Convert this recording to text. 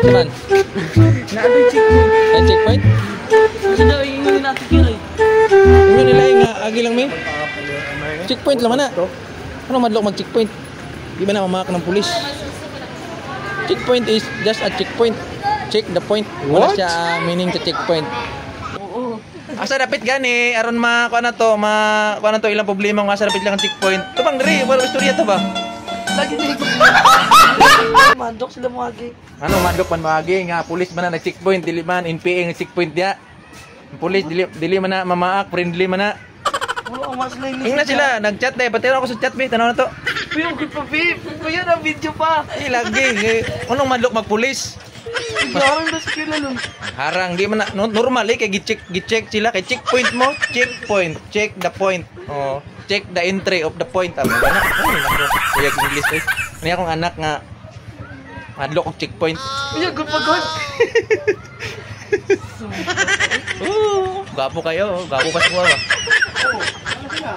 Saman? Naadoy checkpoint. Ay, checkpoint? Kasi daw yung natin kira. Yung nila nga, agi lang may. Checkpoint lang na. Ano madlok mag-checkpoint? Di ba na mamak ng pulis? Checkpoint is just a checkpoint. Check the point. Wala What? siya meaning sa checkpoint. Oo. Asa dapit gani aron kuha na to, kuha na to ilang problema kung asa dapit lang ang checkpoint. Tubang diri, wala istorya to ba? Lagi na ikaw. Mandok sila mga gay. Ano madok man maagi nga pulis man na nag-checkpoint, dili man NPA nga checkpoint dia. Pulis dili man na mamaak, friendly man na. Oo, mas lang Ingna sila, nag-chat dai, pati ako sa chat be, tanaw na to. Pero good pa, babe. Kuya na video pa. Ay lagi, unong madlok magpulis. Parang na sila nun. Harang di man na normal kay gi-check sila kay checkpoint mo, checkpoint, check the point. Oh, check the entry of the point. Amo ba na? Ay nako. Kuya English eh. Ani akong anak nga madlok og checkpoint. Kuya, good pa, good. Gapo kayo, gapo pa suwa ba? Oo, ano sila?